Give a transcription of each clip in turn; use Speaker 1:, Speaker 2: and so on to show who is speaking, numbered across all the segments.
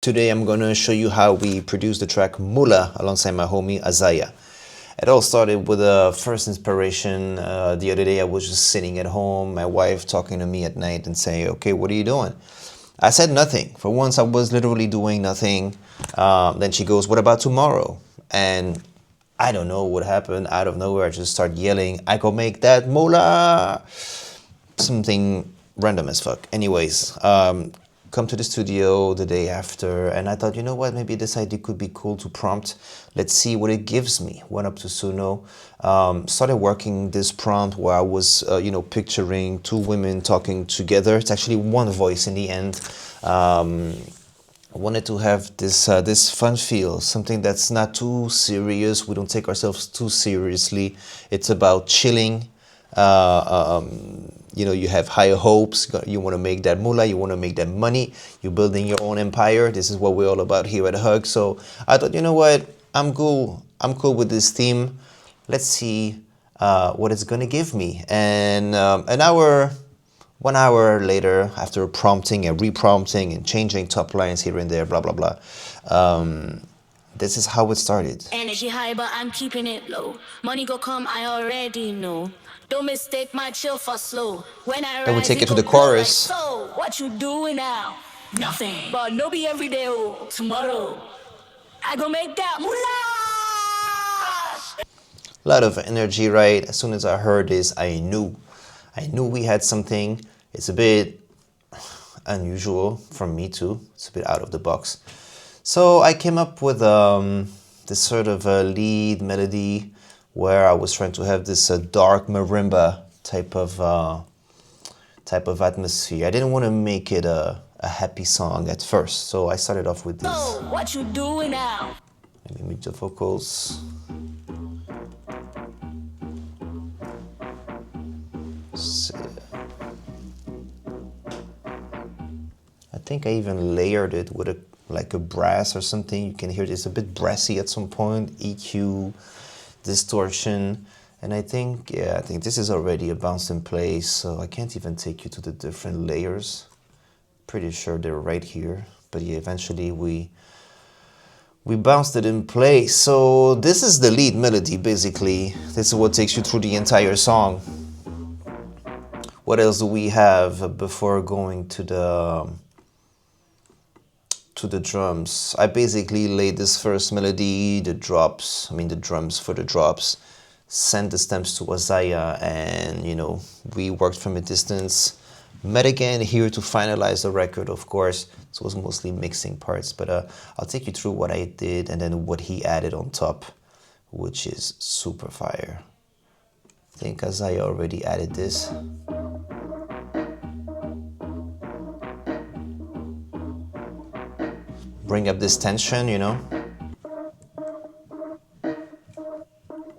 Speaker 1: Today I'm going to show you how we produce the track MULA alongside my homie Asaiah. It all started with a first inspiration. The other day I was just sitting at home, my wife talking to me at night and saying, okay, what are you doing? I said nothing. For once I was literally doing nothing. Then she goes, what about tomorrow? And I don't know what happened. Out of nowhere I just start yelling, I go make that MULA! Something random as fuck. Anyways, come to the studio the day after, and I thought, you know what, maybe this idea could be cool to prompt. Let's see what it gives me. Went up to Suno, started working this prompt where I was, picturing two women talking together. It's actually one voice in the end. I wanted to have this fun feel, something that's not too serious. We don't take ourselves too seriously. It's about chilling. You have higher hopes. You want to make that moolah. You want to make that money. You're building your own empire. This is what we're all about here at Hug. So I thought, you know what? I'm cool with this theme. Let's see what it's gonna give me. And 1 hour later, after prompting and reprompting and changing top lines here and there, blah blah blah. This is how it started.
Speaker 2: Energy high, but I'm keeping it low. Money go come, I already know. Don't mistake my chill for slow. When I
Speaker 1: Then we
Speaker 2: rise,
Speaker 1: take it to
Speaker 2: go
Speaker 1: the
Speaker 2: blow like
Speaker 1: chorus.
Speaker 2: so. What you doing now? Nothing. But no be every day, oh. Tomorrow, I go make that moolah.
Speaker 1: A lot of energy, right? As soon as I heard this, I knew we had something. It's a bit unusual from me too. It's a bit out of the box. So I came up with this sort of lead melody where I was trying to have this dark marimba type of atmosphere. I didn't want to make it a happy song at first, so I started off with this.
Speaker 2: So, what you doing now?
Speaker 1: Let me mute the vocals. I think I even layered it with like a brass or something. You can hear it's a bit brassy at some point, EQ, distortion, and I think this is already a bounce in place, so I can't even take you to the different layers. Pretty sure they're right here, but yeah, eventually we bounced it in place. So this is the lead melody, basically. This is what takes you through the entire song. What else do we have before going to the drums? I basically laid this first melody, the drums for the drops, sent the stems to Asaiah, and we worked from a distance. Met again here to finalize the record, of course. So it was mostly mixing parts, but I'll take you through what I did and then what he added on top, which is super fire. I think Asaiah already added this. Bring up this tension,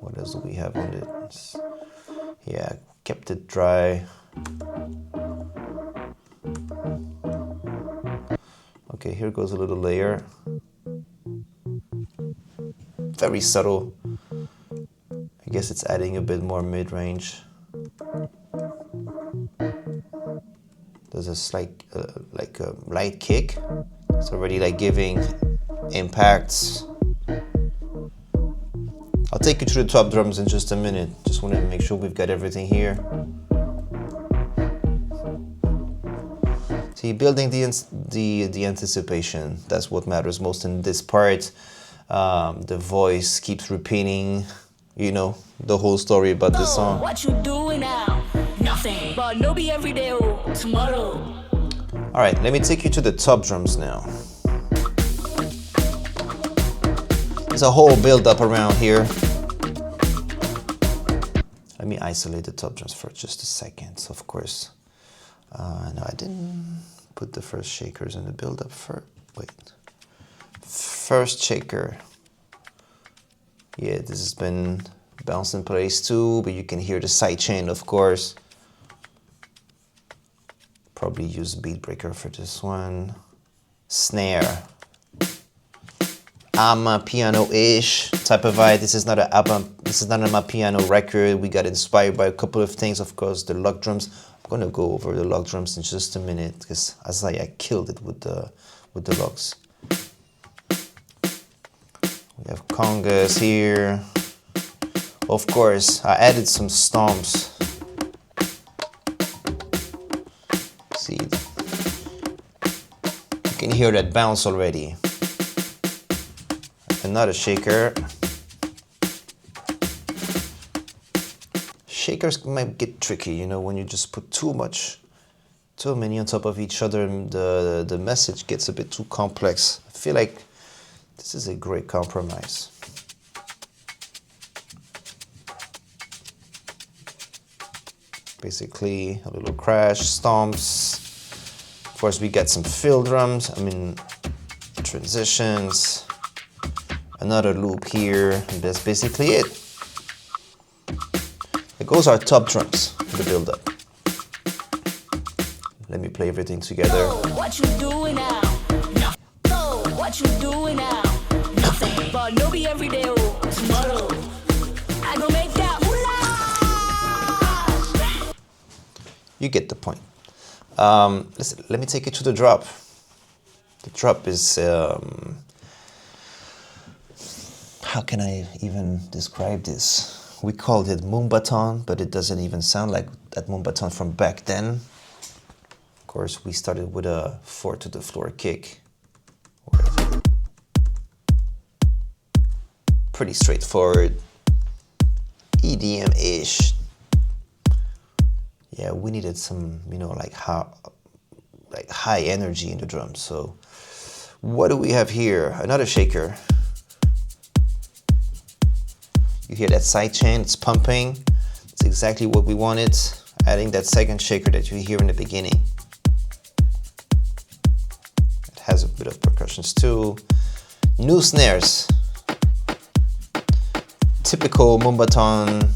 Speaker 1: What else do we have on it? Yeah, kept it dry. Okay, here goes a little layer. Very subtle. I guess it's adding a bit more mid-range. There's a slight, like a light kick. It's already like giving impacts. I'll take you through the top drums in just a minute. Just want to make sure we've got everything here. See, building the anticipation. That's what matters most in this part. The voice keeps repeating, the whole story about this song.
Speaker 2: What you doing now? Nothing. But no be every day, oh. Tomorrow.
Speaker 1: All right, let me take you to the top drums now. There's a whole build-up around here. Let me isolate the top drums for just a second, of course. No, I didn't put the first shakers in the build-up first. Wait. First shaker. Yeah, this has been bounced in place too, but you can hear the sidechain, of course. Probably use beat breaker for this one. Snare. Amapiano-ish type of vibe. This is not an Amapiano record. We got inspired by a couple of things, of course, the lug drums. I'm gonna go over the log drums in just a minute because Asaiah killed it with the logs. We have congas here. Of course, I added some stomps. See, you can hear that bounce already. Another shaker. Shakers might get tricky, you know, when you just put too many on top of each other, the message gets a bit too complex. I feel like this is a great compromise. Basically, a little crash, stomps. Of course, we get some fill drums, transitions. Another loop here, and that's basically it. It goes our top drums, the build-up. Let me play everything together.
Speaker 2: Oh, what you doing now? No. Oh, what you doing now? Nothing. But no be every day. Oh, tomorrow I go make that moolah.
Speaker 1: You get the point. Listen, let me take you to the drop. The drop is how can I even describe this? We called it Moombahton, but it doesn't even sound like that Moombahton from back then. Of course, we started with a 4 to the floor kick. Pretty straightforward, EDM-ish. Yeah, we needed some, you know, like high energy in the drums. So what do we have here? Another shaker. You hear that side chain, it's pumping. It's exactly what we wanted. Adding that second shaker that you hear in the beginning. It has a bit of percussions too. New snares. Typical Moombahton,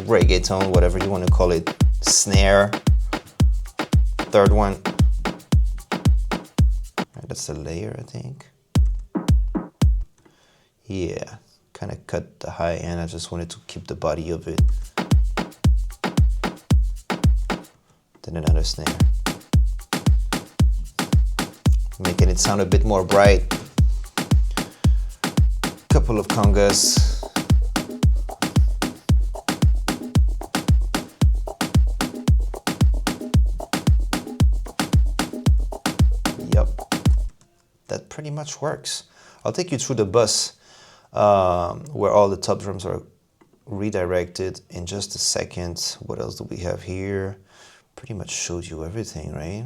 Speaker 1: reggaeton, whatever you want to call it. Snare. Third one. That's the layer, I think. Yeah. Kind of cut the high end. I just wanted to keep the body of it. Then another snare, making it sound a bit more bright. Couple of congas. Yep, that pretty much works. I'll take you through the bus where all the top drums are redirected in just a second. What else do we have here? Pretty much showed you everything, right?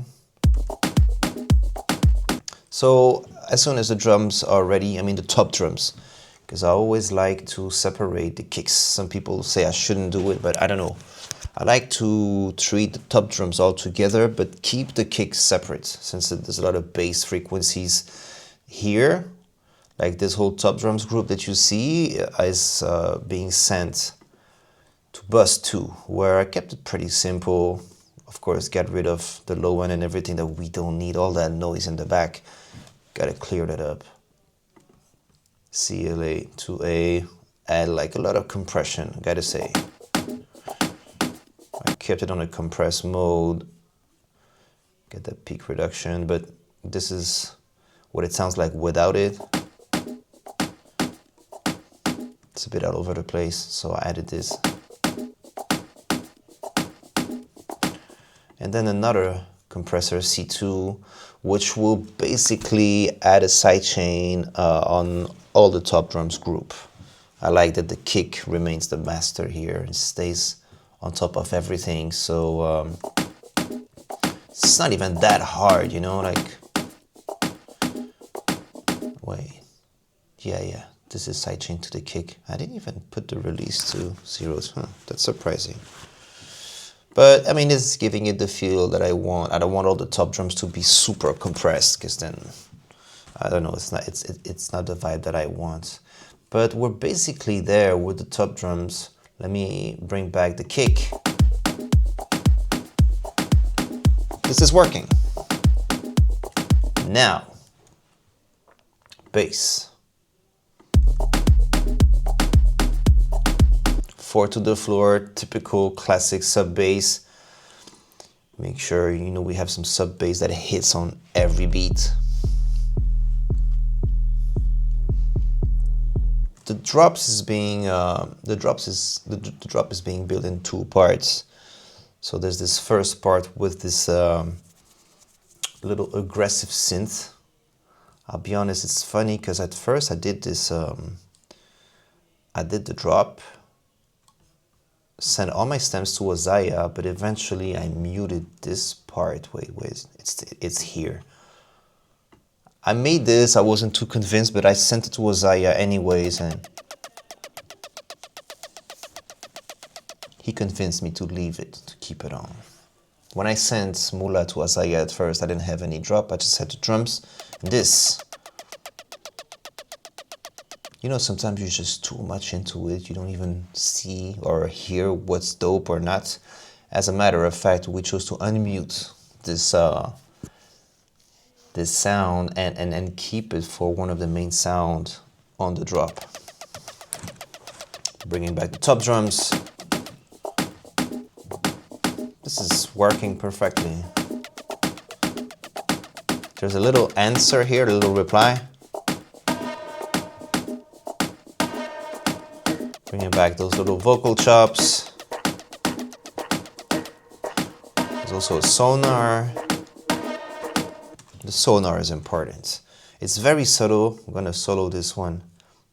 Speaker 1: So as soon as the drums are ready, the top drums, because I always like to separate the kicks. Some people say I shouldn't do it, but I don't know. I like to treat the top drums all together, but keep the kicks separate, since there's a lot of bass frequencies here. Like this whole top drums group that you see is being sent to bus 2, where I kept it pretty simple. Of course, get rid of the low end and everything that we don't need, all that noise in the back. Gotta clear that up. CLA to A, add like a lot of compression, gotta say. I kept it on a compressed mode. Get that peak reduction, but this is what it sounds like without it. It's a bit all over the place, so I added this. And then another compressor, C2, which will basically add a sidechain on all the top drums group. I like that the kick remains the master here and stays on top of everything, so it's not even that hard, you know, like, wait, yeah, this is sidechain to the kick. I didn't even put the release to zeros, that's surprising. But it's giving it the feel that I want. I don't want all the top drums to be super compressed, because then I don't know. It's not the vibe that I want. But we're basically there with the top drums. Let me bring back the kick. This is working. Now, bass. 4 to the floor, typical classic sub bass. Make sure we have some sub bass that hits on every beat. drops is being the drop is being built in two parts. So there's this first part with this little aggressive synth. I'll be honest, it's funny because at first I did this. I did the drop, sent all my stems to Asaiah, but eventually I muted this part. Wait, it's here. I made this, I wasn't too convinced, but I sent it to Asaiah anyways, and he convinced me to leave it, to keep it on. When I sent MULA to Asaiah at first, I didn't have any drop, I just had the drums. And this, you know, sometimes you're just too much into it, you don't even see or hear what's dope or not. As a matter of fact, we chose to unmute this this sound and keep it for one of the main sound on the drop. Bringing back the top drums. This is working perfectly. There's a little answer here, a little reply. Bringing back those little vocal chops. There's also a sonar. The sonar is important. It's very subtle. I'm gonna solo this one,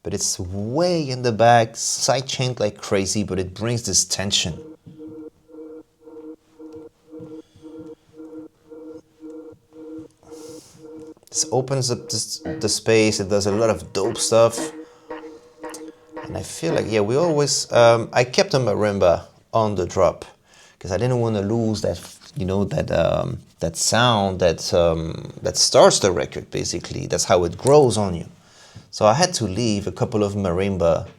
Speaker 1: but it's way in the back, sidechained like crazy, but it brings this tension. This opens up the space. It does a lot of dope stuff, and I feel like, yeah, we always. I kept a marimba on the drop because I didn't want to lose that. You know, that sound that starts the record, basically. That's how it grows on you. So I had to leave a couple of marimba.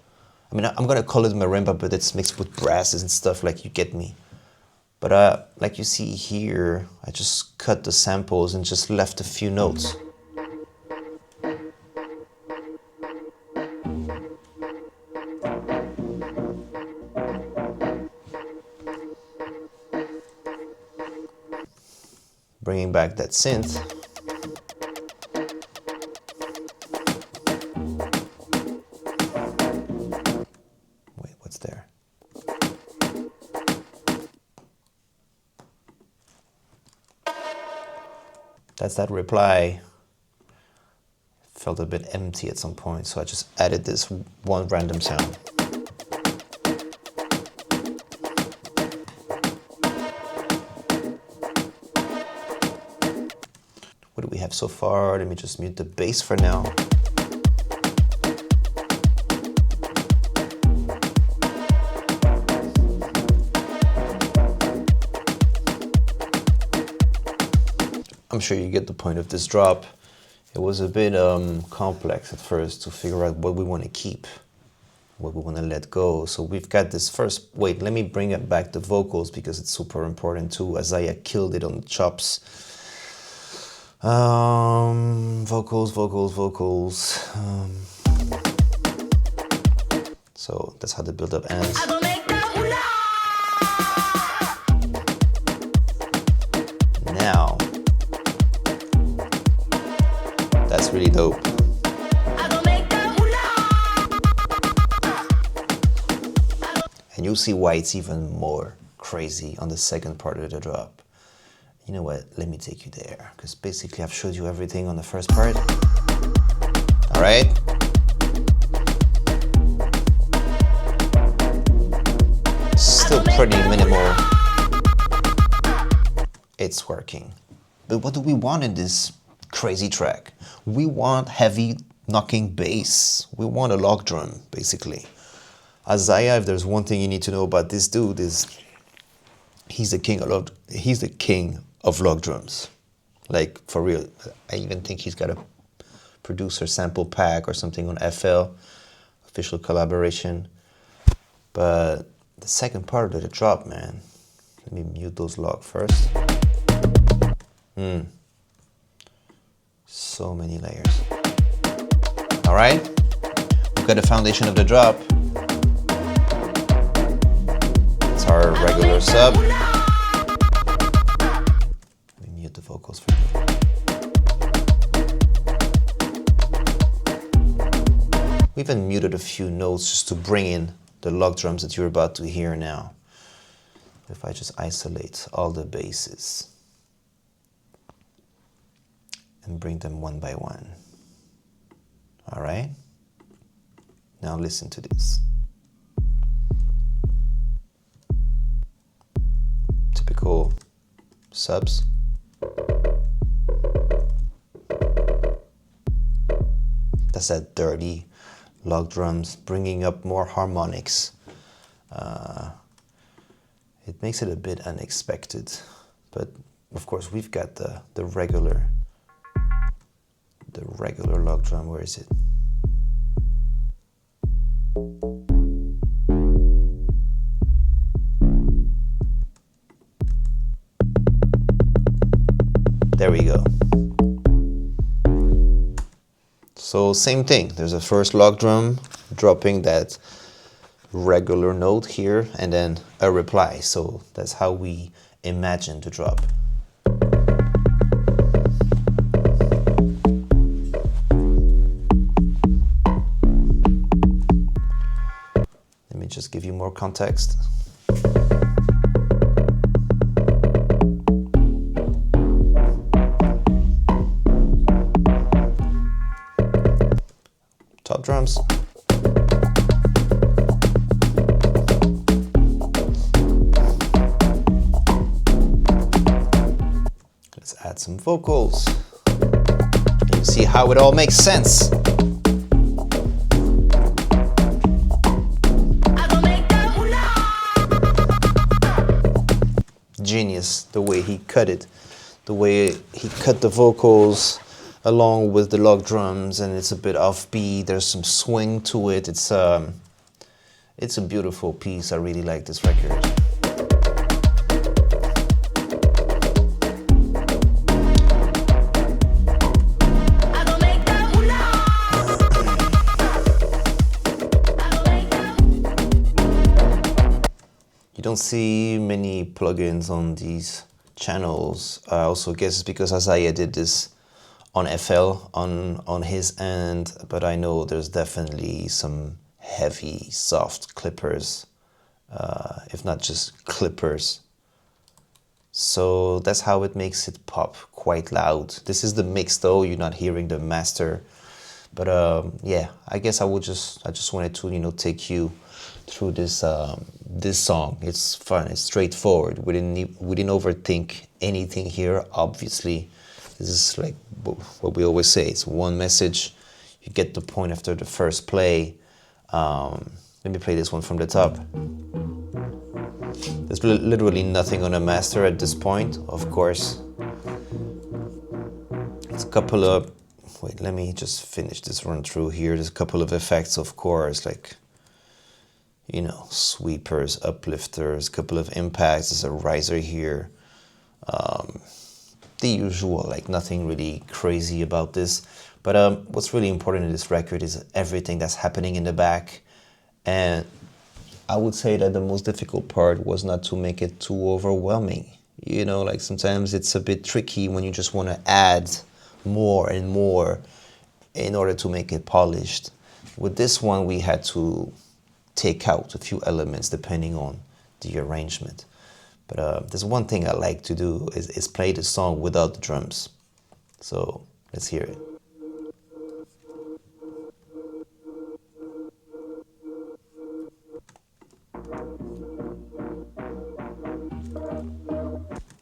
Speaker 1: I mean, I'm gonna call it marimba, but it's mixed with brasses and stuff, like, you get me. But like you see here, I just cut the samples and just left a few notes. Bringing back that synth. Wait, what's there? That's that reply. Felt a bit empty at some point, so I just added this one random sound. What do we have so far? Let me just mute the bass for now. I'm sure you get the point of this drop. It was a bit complex at first to figure out what we want to keep, what we want to let go. So we've got this first, wait, let me bring it back the vocals because it's super important too. Asaiah killed it on the chops. Vocals. So that's how the build-up ends. Now, that's really dope. And you'll see why it's even more crazy on the second part of the drop. You know what, let me take you there, because basically I've showed you everything on the first part. All right? Still pretty minimal. It's working. But what do we want in this crazy track? We want heavy knocking bass. We want a log drum, basically. Asaiah, if there's one thing you need to know about this dude, is he's the king of log drums. Like, for real. I even think he's got a producer sample pack or something on FL, official collaboration. But the second part of the drop, man. Let me mute those log first. So many layers. All right, we've got the foundation of the drop. It's our regular sub. Let me mute the vocals for now. We even muted a few notes just to bring in the log drums that you're about to hear now. If I just isolate all the basses and bring them one by one. All right? Now listen to this. Typical subs. That's that dirty log drums, bringing up more harmonics. It makes it a bit unexpected, but of course we've got the regular log drum. Where is it? There we go. So same thing, there's a first log drum dropping that regular note here and then a reply. So that's how we imagine the drop. Let me just give you more context. Top drums. Let's add some vocals. You see how it all makes sense. Genius, the way he cut it, the way he cut the vocals along with the log drums, and it's a bit offbeat. There's some swing to it. It's a beautiful piece. I really like this record. You don't see many plugins on these channels. I also guess it's because Asaiah did this on FL on his end, but I know there's definitely some heavy soft clippers, if not just clippers. So that's how it makes it pop quite loud. This is the mix though, you're not hearing the master. But yeah, I guess I just wanted to, you know, take you through this this song. It's fun, it's straightforward. We didn't overthink anything here, obviously. This is like what we always say, it's one message. You get the point after the first play. Let me play this one from the top. There's literally nothing on a master at this point, of course. It's a couple of, wait, let me just finish this run through here. There's a couple of effects, of course, like, you know, sweepers, uplifters, a couple of impacts. There's a riser here. The usual, like nothing really crazy about this. But what's really important in this record is everything that's happening in the back. And I would say that the most difficult part was not to make it too overwhelming. You know, like sometimes it's a bit tricky when you just want to add more and more in order to make it polished. With this one, we had to take out a few elements depending on the arrangement. But there's one thing I like to do is play the song without the drums. So let's hear it.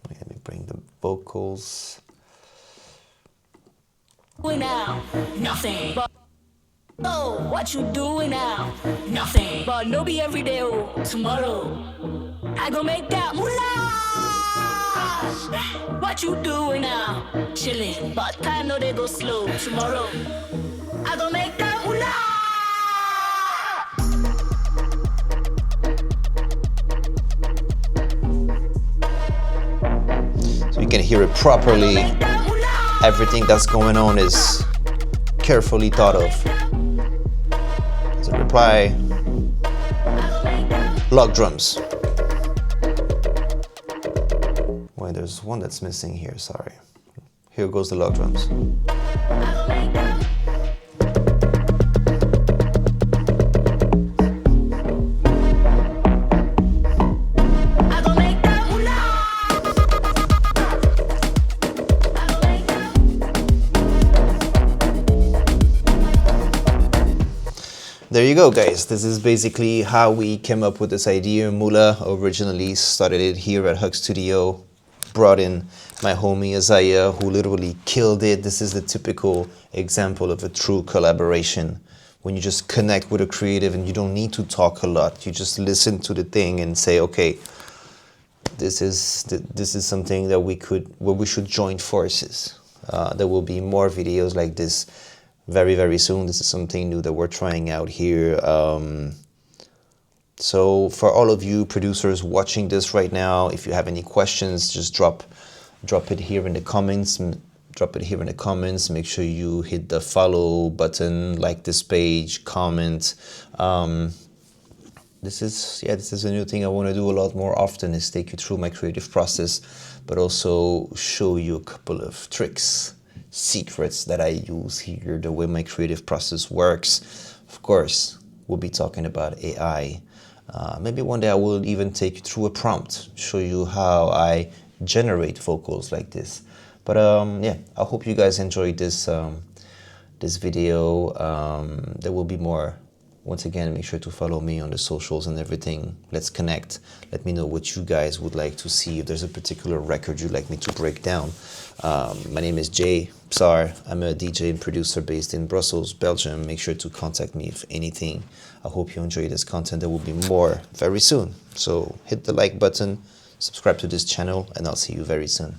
Speaker 1: Let me bring the vocals.
Speaker 2: Now, nothing. But oh, what you doing now? Nothing. But no be every day. Oh, tomorrow I gon' make that MULA. What you doing now? Chillin', but time no they go slow. Tomorrow I gon' make that MULA.
Speaker 1: So you can hear it properly. Everything that's going on is carefully thought of. As a reply, log drums. Wait, there's one that's missing here, sorry. Here goes the log drums. there you go, guys. This is basically how we came up with this idea. MULA originally started it here at Hug Studio, brought in my homie Asaiah, who literally killed it. This is the typical example of a true collaboration, when you just connect with a creative and you don't need to talk a lot. You just listen to the thing and say, okay, this is something that we should join forces. There will be more videos like this very, very soon. This is something new that we're trying out here. So for all of you producers watching this right now, if you have any questions, just drop it here in the comments. Drop it here in the comments. Make sure you hit the follow button, like this page, comment. This is a new thing I want to do a lot more often, is take you through my creative process, but also show you a couple of tricks, secrets that I use here, the way my creative process works. Of course, we'll be talking about AI. Maybe one day I will even take you through a prompt, show you how I generate vocals like this. But yeah, I hope you guys enjoyed this this video. There will be more. Once again, make sure to follow me on the socials and everything. Let's connect. Let me know what you guys would like to see. If there's a particular record you'd like me to break down. My name is Psar. I'm a DJ and producer based in Brussels, Belgium. Make sure to contact me if anything. I hope you enjoy this content. There will be more very soon. So hit the like button, subscribe to this channel, and I'll see you very soon.